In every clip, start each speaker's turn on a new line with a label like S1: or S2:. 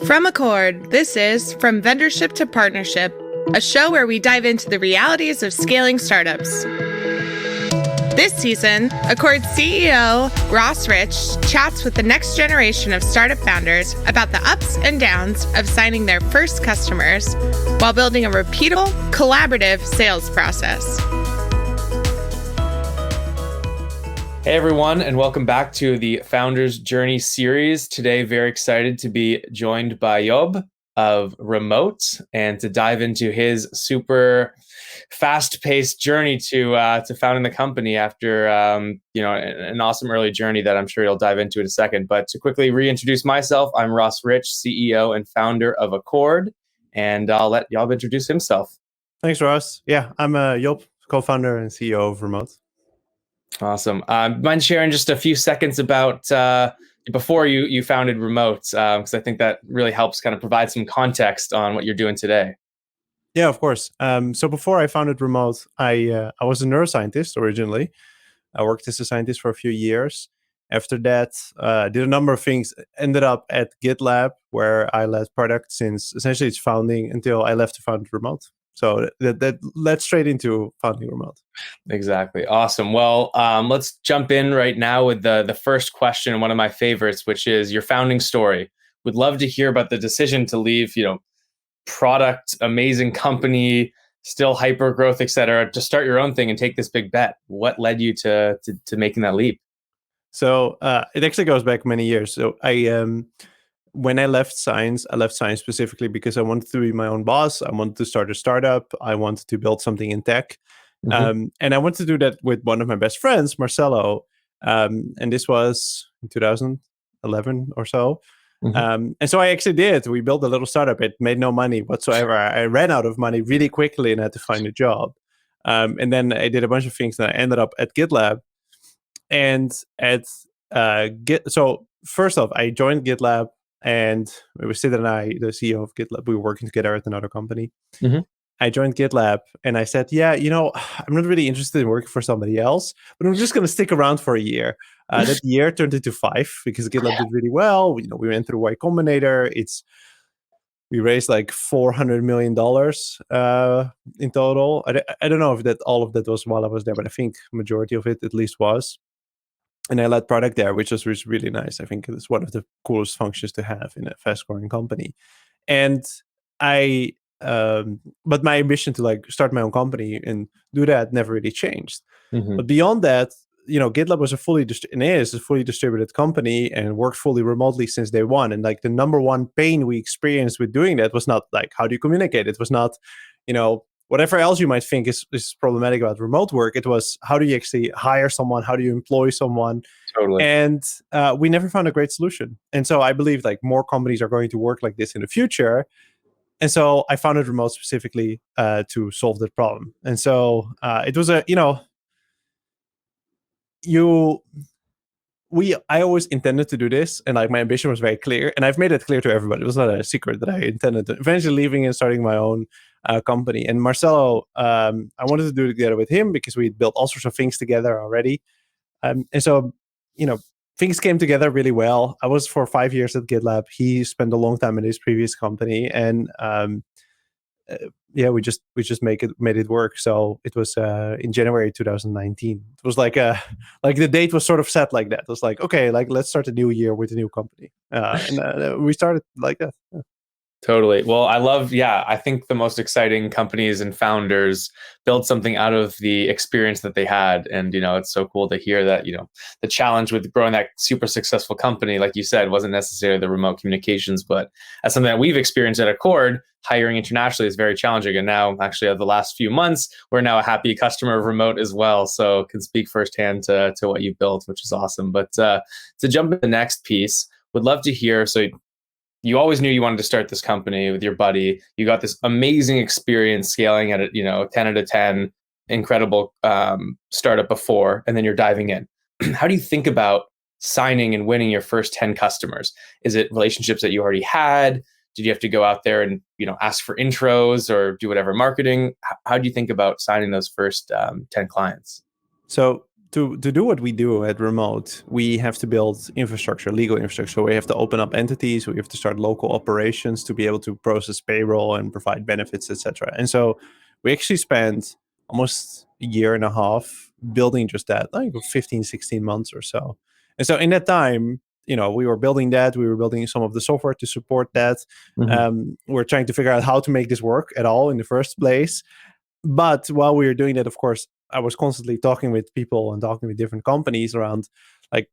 S1: From Accord, this is From Vendorship to Partnership, a show where we dive into the realities of scaling startups. This season, Accord's CEO, Ross Rich, chats with the next generation of startup founders about the ups and downs of signing their first customers while building a repeatable, collaborative sales process.
S2: Hey everyone, and welcome back to the Founders Journey series. Today, very excited to be joined by Job of Remote and to dive into his super fast-paced journey to founding the company after an awesome early journey that I'm sure he'll dive into in a second. But to quickly reintroduce myself, I'm Ross Rich, CEO and founder of Accord, and I'll let Job introduce himself.
S3: Thanks, Ross. Yeah, I'm Job, co-founder and CEO of Remote.
S2: Awesome. Mind sharing just a few seconds about before you founded Remote, because I think that really helps kind of provide some context on what you're doing today.
S3: Yeah, of course. So before I founded Remote, I was a neuroscientist originally. I worked as a scientist for a few years. After that, did a number of things. Ended up at Gitlab, where I led product since essentially its founding until I left to found Remote. So that led straight into founding Remote.
S2: Exactly. Awesome. Well, let's jump in right now with the first question, one of my favorites, which is your founding story. Would love to hear about the decision to leave, product, amazing company, still hyper growth, et cetera, to start your own thing and take this big bet. What led you to making that leap?
S3: So it actually goes back many years. So when I left science specifically because I wanted to be my own boss. I wanted to start a startup. I wanted to build something in tech. Mm-hmm. And I wanted to do that with one of my best friends, Marcelo. And this was in 2011 or so. Mm-hmm. And so I actually did. We built a little startup. It made no money whatsoever. I ran out of money really quickly and had to find a job. And then I did a bunch of things and I ended up at Gitlab. And so first off, I joined Gitlab. And it was Sid and I, the CEO of Gitlab, we were working together at another company. Mm-hmm. I joined Gitlab and I said, I'm not really interested in working for somebody else, but I'm just going to stick around for a year. That year turned into 5 because Gitlab did really well. We went through Y Combinator. We raised like $400 million in total. I don't know if all of that was while I was there, but I think majority of it at least was. And I led product there, which was really nice. I think it's one of the coolest functions to have in a fast-growing company. And but my ambition to start my own company and do that never really changed. Mm-hmm. But beyond that, GitLab was a fully distributed company and worked fully remotely since day one. And the number one pain we experienced with doing that was not how do you communicate? It was not, whatever else you might think is problematic about remote work. It was how do you actually hire someone? How do you employ someone?
S2: Totally.
S3: And we never found a great solution. And so I believe more companies are going to work like this in the future. And so I founded Remote specifically to solve that problem. And so it was I always intended to do this, and my ambition was very clear, and I've made it clear to everybody. It was not a secret that I intended to eventually leaving and starting my own company. And Marcelo, I wanted to do it together with him because we built all sorts of things together already. And so, things came together really well. I was for 5 years at GitLab. He spent a long time in his previous company, and we just made it work. So it was in January 2019. It was the date was sort of set like that. It was okay, let's start a new year with a new company, and we started like that. Yeah.
S2: Totally. Well, I think the most exciting companies and founders build something out of the experience that they had. And, it's so cool to hear that, the challenge with growing that super successful company, like you said, wasn't necessarily the remote communications, but as something that we've experienced at Accord, hiring internationally is very challenging. And now actually the last few months, we're now a happy customer of Remote as well. So can speak firsthand to what you built, which is awesome. But to jump into the next piece, would love to hear, so you always knew you wanted to start this company with your buddy. You got this amazing experience scaling at 10 out of 10, incredible startup before, and then you're diving in. How do you think about signing and winning your first 10 customers? Is it relationships that you already had? Did you have to go out there and ask for intros or do whatever marketing? How do you think about signing those first 10 clients?
S3: So to do what we do at Remote, we have to build infrastructure, legal infrastructure. So we have to open up entities. We have to start local operations to be able to process payroll and provide benefits, etc. And so we actually spent almost a year and a half building just that, like 15, 16 months or so. And so in that time, we were building that. We were building some of the software to support that. We're trying to figure out how to make this work at all in the first place. But while we were doing that, of course, I was constantly talking with people and talking with different companies around, like,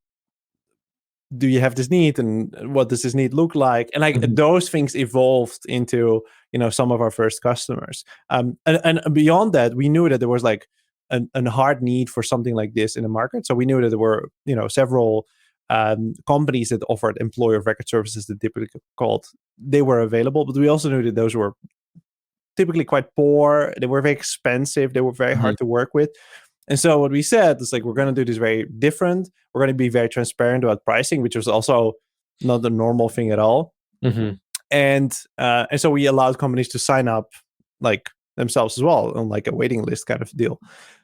S3: do you have this need and what does this need look like? And like those things evolved into, some of our first customers. And beyond that, we knew that there was like a hard need for something like this in the market. So we knew that there were, several companies that offered employer of record services, that typically called, they were available. But we also knew that those were typically quite poor. They were very expensive. They were very hard to work with. And so what we said is like, we're going to do this very different. We're going to be very transparent about pricing, which was also not the normal thing at all. And so we allowed companies to sign up like themselves as well on like a waiting list kind of deal.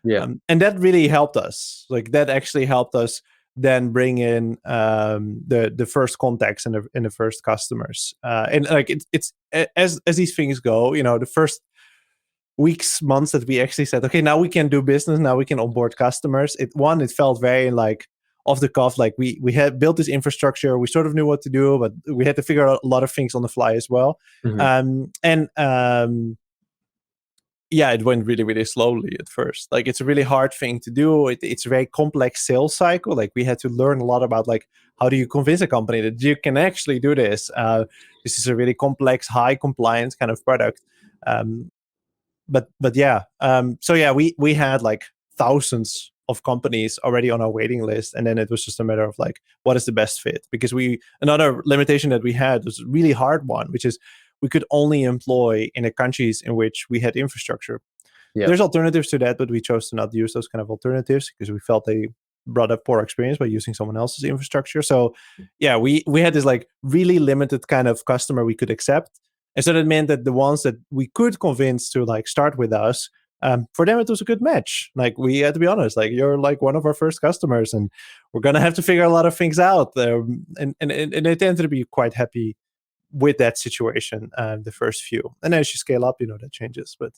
S3: And that really helped us. Like that actually helped us then bring in the first contacts and the first customers. And like it's as these things go, the first weeks, months that we actually said, okay, now we can do business, now we can onboard customers. It felt very like off the cuff, like we had built this infrastructure, we sort of knew what to do, but we had to figure out a lot of things on the fly as well. It went really, really slowly at first. Like it's a really hard thing to do. It's a very complex sales cycle. Like we had to learn a lot about like, how do you convince a company that you can actually do this? This is a really complex, high compliance kind of product. We had like thousands of companies already on our waiting list, and then it was just a matter of like, what is the best fit? Because another limitation that we had was a really hard one, which is we could only employ in the countries in which we had infrastructure. There's alternatives to that, but we chose to not use those kind of alternatives because we felt they brought up poor experience by using someone else's infrastructure. So we had this like really limited kind of customer we could accept. And so that meant that the ones that we could convince to like start with us, for them it was a good match. Like we had to be honest, like you're like one of our first customers, and we're gonna have to figure a lot of things out. And they tended to be quite happy with that situation, the first few. And as you scale up, that changes. But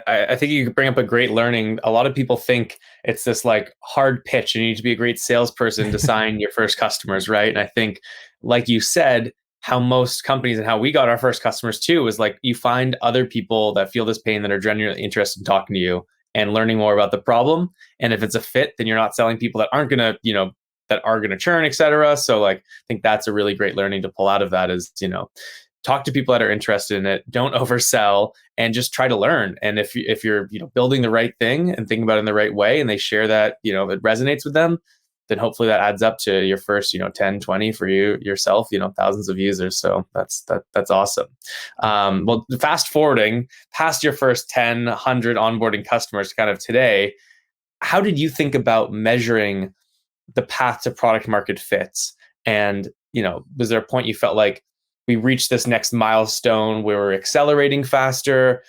S2: I think you bring up a great learning. A lot of people think it's this like hard pitch and you need to be a great salesperson to sign your first customers, right? And I think, like you said, how most companies and how we got our first customers too is like you find other people that feel this pain that are genuinely interested in talking to you and learning more about the problem. And if it's a fit, then you're not selling people that aren't going to, that are going to churn, et cetera. So like, I think that's a really great learning to pull out of that is, talk to people that are interested in it, don't oversell, and just try to learn. And if you're, building the right thing and thinking about it in the right way, and they share that, it resonates with them, then hopefully that adds up to your first, 10, 20 for yourself, thousands of users. So that's awesome. Well, fast forwarding past your first 10, 100 onboarding customers kind of today, how did you think about measuring the path to product market fits? And, was there a point you felt like we reached this next milestone where we're accelerating faster?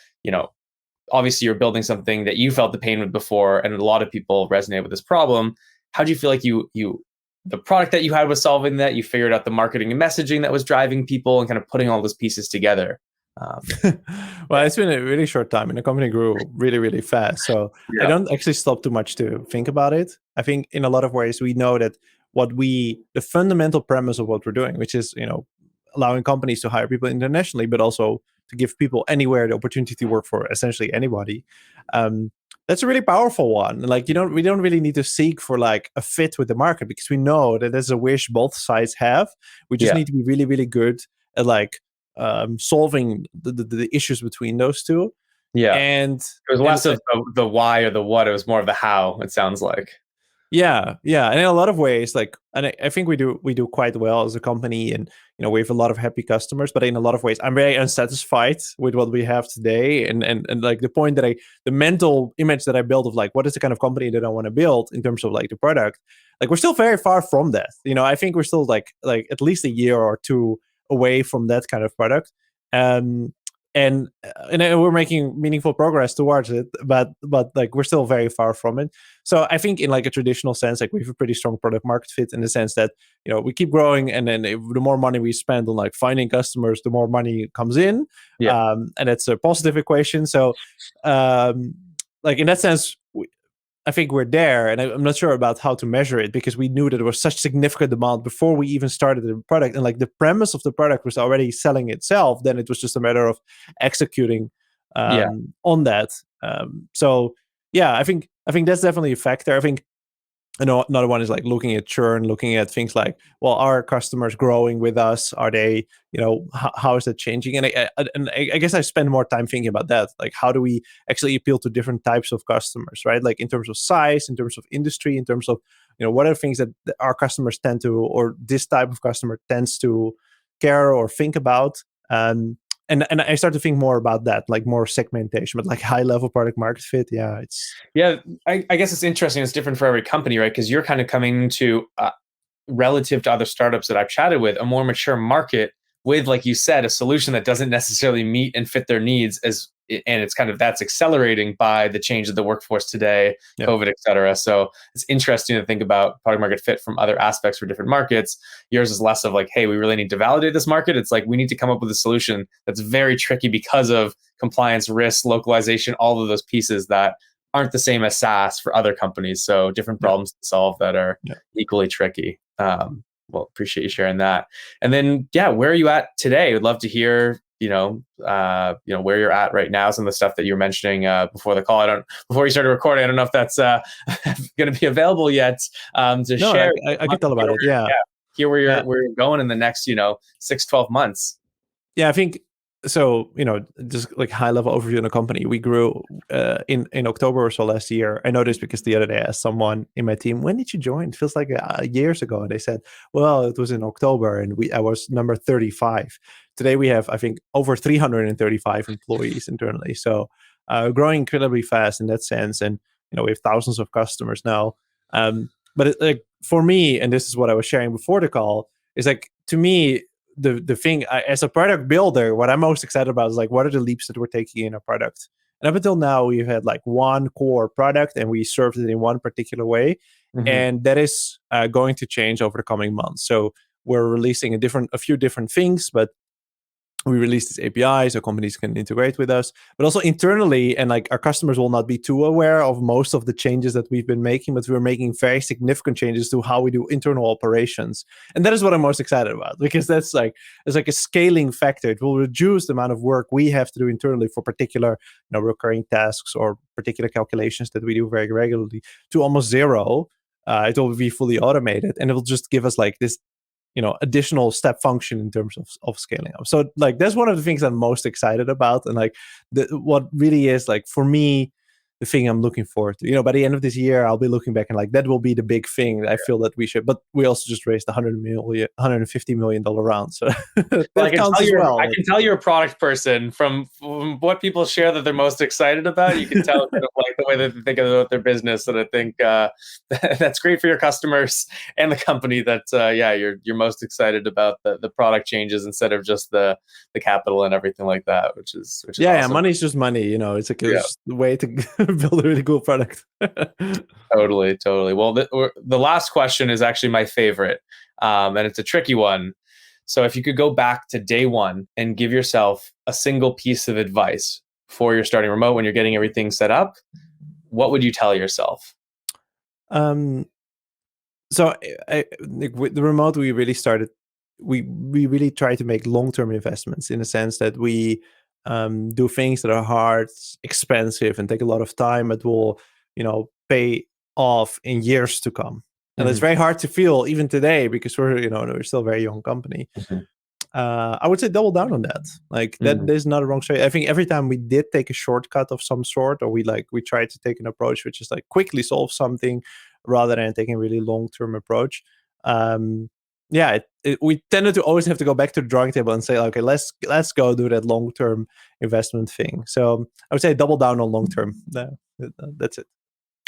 S2: Obviously you're building something that you felt the pain with before, and a lot of people resonate with this problem. How do you feel like the product that you had was solving that? You figured out the marketing and messaging that was driving people and kind of putting all those pieces together.
S3: Well, it's been a really short time and the company grew really, really fast. So I don't actually stop too much to think about it. I think in a lot of ways, we know that the fundamental premise of what we're doing, which is, allowing companies to hire people internationally, but also to give people anywhere the opportunity to work for essentially anybody. That's a really powerful one. Like, we don't really need to seek for like a fit with the market because we know that there's a wish both sides have. We just need to be really, really good at like solving the issues between those two. And
S2: it was less of the why or the what. It was more of the how, it sounds like.
S3: And in a lot of ways, like, and I think we do quite well as a company, and we have a lot of happy customers. But in a lot of ways, I'm very unsatisfied with what we have today, and like the mental image that I built of like what is the kind of company that I want to build in terms of like the product. Like we're still very far from that. I think we're still like at least a year or two away from that kind of product. and we're making meaningful progress towards it, but like we're still very far from it. So I think in like a traditional sense, like we have a pretty strong product market fit in the sense that, you know, we keep growing, and then the more money we spend on like finding customers, the more money comes in. And it's a positive equation. So like in that sense, I think we're there, and I'm not sure about how to measure it, because we knew that there was such significant demand before we even started the product, and like the premise of the product was already selling itself. Then it was just a matter of executing on that. So yeah, I think that's definitely a factor. I think another one is like looking at churn, looking at things like, well, are customers growing with us? Are they, you know, how is that changing? And I guess I spend more time thinking about that. Like, how do we actually appeal to different types of customers, right? Like in terms of size, in terms of industry, in terms of, you know, what are things that our customers tend to, or this type of customer tends to care or think about. And I start to think more about that, like more segmentation, but like high level product market fit. Yeah,
S2: I guess it's interesting. It's different for every company, right? Because you're kind of coming to relative to other startups that I've chatted with, a more mature market with, like you said, a solution that doesn't necessarily meet and fit their needs, and it's kind of, that's accelerating by the change of the workforce today, COVID, et cetera. So it's interesting to think about product market fit from other aspects for different markets. Yours is less of like, hey, we really need to validate this market. It's like, we need to come up with a solution that's very tricky because of compliance, risk, localization, all of those pieces that aren't the same as SaaS for other companies. So different problems to solve that are equally tricky. Well, appreciate you sharing that. And then, where are you at today? Would love to hear, where you're at right now. Some of the stuff that you were mentioning before the call. Before you started recording, I don't know if that's going to be available yet to share.
S3: I can tell about it.
S2: Hear where you're going in the next, 6-12 months.
S3: Yeah, I think so. Just like high level overview of the company. We grew in October or so last year. I know this because the other day I asked someone in my team, when did you join? It feels like years ago. And they said, well, it was in October, and I was number 35. Today we have, I think, over 335 employees internally. So growing incredibly fast in that sense. And, we have thousands of customers now. But like for me, and this is what I was sharing before the call, is like, to me, the thing as a product builder, what I'm most excited about is like, what are the leaps that we're taking in our product? And up until now, we've had like one core product, and we served it in one particular way. Mm-hmm. And that is going to change over the coming months. So we're releasing a few different things, but we released this API so companies can integrate with us, but also internally, and like our customers will not be too aware of most of the changes that we've been making, but we're making very significant changes to how we do internal operations. And that is what I'm most excited about, because it's like a scaling factor. It will reduce the amount of work we have to do internally for particular, recurring tasks or particular calculations that we do very regularly to almost zero. It will be fully automated, and it will just give us like this additional step function in terms of scaling up. So like that's one of the things I'm most excited about, and like what really is like for me the thing I'm looking forward to. By the end of this year, I'll be looking back and like that will be the big thing that I feel that we should. But we also just raised $150 million round, so that counts as well.
S2: I can tell you're a product person from what people share that they're most excited about. You can tell kind of like the way that they think about their business, and I think that's great for your customers and the company. That you're most excited about the product changes instead of just the capital and everything like that, which is awesome.
S3: Yeah, money's just money. It's like a way to build a really cool product.
S2: Totally. Well, the last question is actually my favorite, and it's a tricky one. So if you could go back to day one and give yourself a single piece of advice before you're starting remote, when you're getting everything set up, what would you tell yourself?
S3: So with the remote, we really started. We really try to make long-term investments in the sense that we do things that are hard, expensive, and take a lot of time, but will, pay off in years to come. And it's very hard to feel even today because we're still a very young company. Mm-hmm. I would say double down on that. Like that is not a wrong strategy. I think every time we did take a shortcut of some sort, or we tried to take an approach which is like quickly solve something rather than taking a really long-term approach. We tended to always have to go back to the drawing table and say, okay, let's go do that long-term investment thing. So I would say double down on long-term. That's it.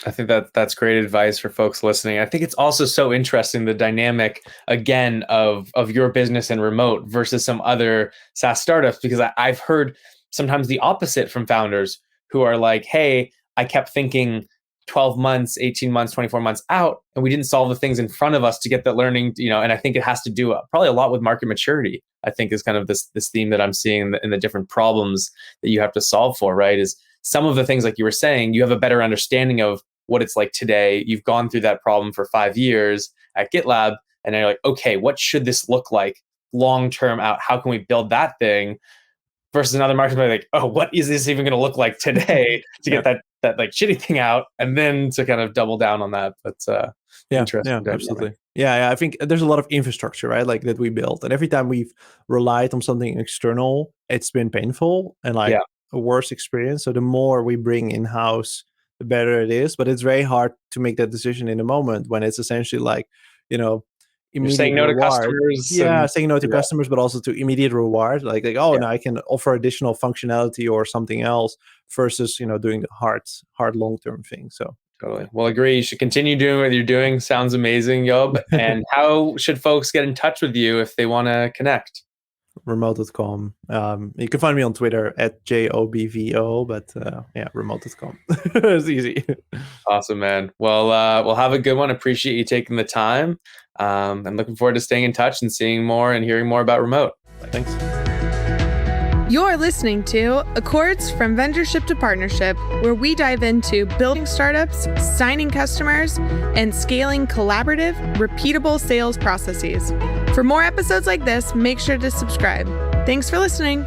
S2: I think that's great advice for folks listening. I think it's also so interesting, the dynamic again of your business and remote versus some other SaaS startups, because I've heard sometimes the opposite from founders who are like, hey, I kept thinking 12 months, 18 months, 24 months out, and we didn't solve the things in front of us to get that learning, and I think it has to do probably a lot with market maturity. I think is kind of this theme that I'm seeing in the different problems that you have to solve for, right? Is some of the things, like you were saying, you have a better understanding of what it's like today. You've gone through that problem for 5 years at GitLab, and you're like, okay, what should this look like long-term out? How can we build that thing? Versus another market like, oh, what is this even going to look like today to get that like shitty thing out, and then to kind of double down on that. That's interesting.
S3: Yeah, absolutely. Yeah, I think there's a lot of infrastructure, right? Like that we built, and every time we've relied on something external, it's been painful and like a worse experience. So the more we bring in-house, the better it is. But it's very hard to make that decision in a moment when it's essentially like, immediate
S2: saying no
S3: reward.
S2: To customers.
S3: Yeah, saying no to customers, but also to immediate reward. Like now I can offer additional functionality or something else versus, doing the hard long-term thing. So
S2: totally. Well, agree. You should continue doing what you're doing. Sounds amazing, Job. And how should folks get in touch with you if they want to connect?
S3: Remote.com. You can find me on Twitter at JOBVO, but remote.com. It's easy.
S2: Awesome, man. Well, we'll have a good one. Appreciate you taking the time. I'm looking forward to staying in touch and seeing more and hearing more about remote.
S3: Thanks.
S1: You're listening to Accords from Vendorship to Partnership, where we dive into building startups, signing customers, and scaling collaborative, repeatable sales processes. For more episodes like this, make sure to subscribe. Thanks for listening.